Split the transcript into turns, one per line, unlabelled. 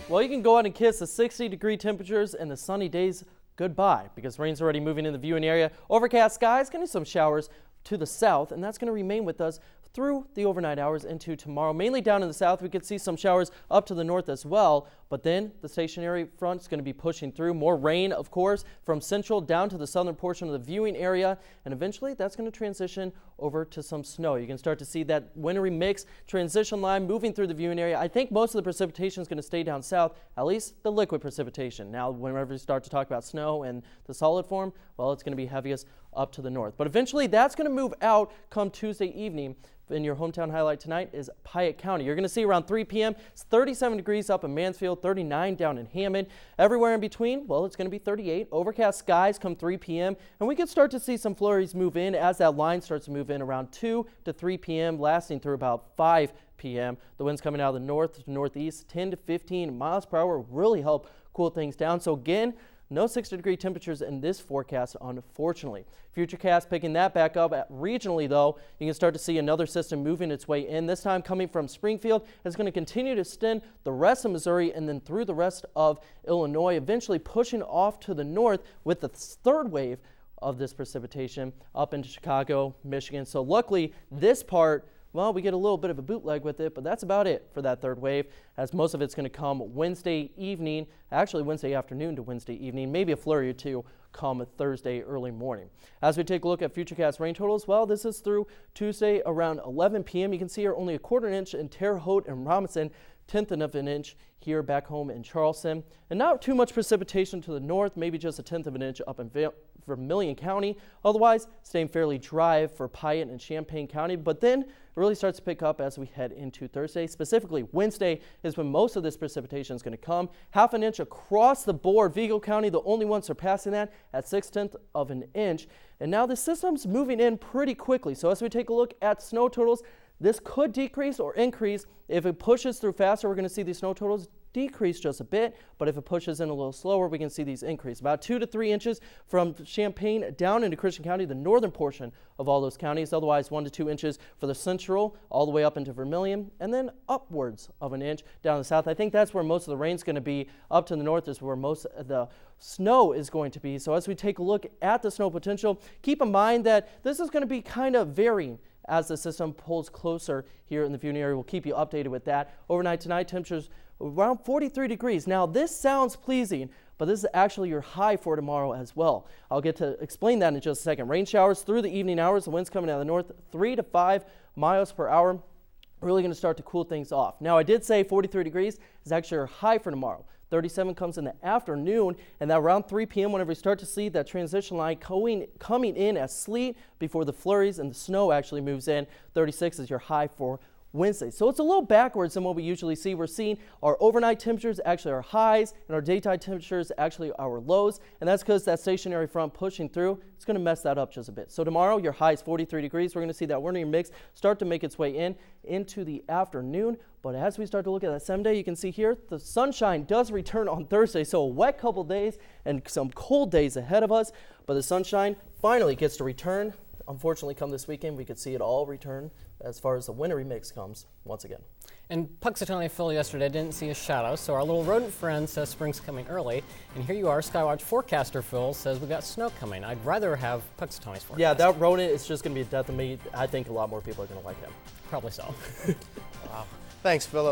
Well, you can go out and kiss the 60-degree temperatures and the sunny days goodbye because rain's already moving in the viewing area. Overcast skies, going to some showers to the south, and that's going to remain with us through the overnight hours into tomorrow. Mainly down in the south, we could see some showers up to the north as well, but then the stationary front is going to be pushing through. More rain, of course, from central down to the southern portion of the viewing area, and eventually that's going to transition over to some snow. You can start to see that wintry mix transition line moving through the viewing area. I think most of the precipitation is going to stay down south, at least the liquid precipitation. Now, whenever you start to talk about snow and the solid form, well, it's going to be heaviest up to the north. But eventually that's going to move out come Tuesday evening. In your hometown highlight tonight is Piatt County. You're going to see around 3 p.m. It's 37 degrees up in Mansfield, 39 down in Hammond. Everywhere in between, well, it's going to be 38. Overcast skies come 3 p.m. and we could start to see some flurries move in as that line starts to move in around 2 to 3 p.m. lasting through about 5 p.m. The winds coming out of the north to northeast, 10 to 15 miles per hour, really help cool things down. So again, no 60-degree temperatures in this forecast, unfortunately. Futurecast picking that back up. Regionally, though, you can start to see another system moving its way in, this time coming from Springfield. It's going to continue to extend the rest of Missouri and then through the rest of Illinois, eventually pushing off to the north with the third wave of this precipitation up into Chicago, Michigan. So luckily, this part, well, we get a little bit of a bootleg with it, but that's about it for that third wave, as most of it's going to come Wednesday evening, actually Wednesday afternoon to Wednesday evening, maybe a flurry or two come Thursday early morning. As we take a look at Futurecast rain totals, well, this is through Tuesday around 11 p.m. You can see here only a quarter inch in Terre Haute and Robinson, 1/10 of an inch here back home in Charleston, and not too much precipitation to the north, maybe just a 1/10 of an inch up in Vermilion County. Otherwise, staying fairly dry for Piatt and Champaign County, but then it really starts to pick up as we head into Thursday. Specifically, Wednesday is when most of this precipitation is going to come. 1/2 an inch across the board. Vigo County, the only one surpassing that at 6/10 of an inch. And now the system's moving in pretty quickly. So as we take a look at snow totals, this could decrease or increase. If it pushes through faster, we're going to see these snow totals decrease just a bit, but if it pushes in a little slower, we can see these increase. About 2 to 3 inches from Champaign down into Christian County, the northern portion of all those counties. Otherwise, 1 to 2 inches for the central, all the way up into Vermilion, and then upwards of an inch down the south. I think that's where most of the rain's going to be. Up to the north is where most of the snow is going to be. So as we take a look at the snow potential, keep in mind that this is going to be kind of varying as the system pulls closer here in the viewing area. We'll keep you updated with that. Overnight tonight, temperatures around 43 degrees. Now, this sounds pleasing, but this is actually your high for tomorrow as well. I'll get to explain that in just a second. Rain showers through the evening hours. The winds coming out of the north, 3 to 5 miles per hour. Really going to start to cool things off. Now, I did say 43 degrees is actually your high for tomorrow. 37 comes in the afternoon, and that around 3 p.m. whenever we start to see that transition line coming in as sleet before the flurries and the snow actually moves in. 36 is your high for Wednesday. So it's a little backwards than what we usually see. We're seeing our overnight temperatures actually our highs and our daytime temperatures actually our lows, and that's because that stationary front pushing through, it's going to mess that up just a bit. So tomorrow your high is 43 degrees. We're going to see that winter mix start to make its way into the afternoon. But as we start to look at that 7-day, you can see here the sunshine does return on Thursday. So a wet couple days and some cold days ahead of us, but the sunshine finally gets to return. Unfortunately, come this weekend, we could see it all return as far as the wintry mix comes once again.
In Puxatawny, Phil, yesterday didn't see a shadow, so our little rodent friend says spring's coming early. And here you are, Skywatch forecaster Phil says we got snow coming. I'd rather have Puxatawny's forecast.
Yeah, that rodent is just going to be a death of me. I think a lot more people are going to like him.
Probably so.
Wow. Thanks, Philip.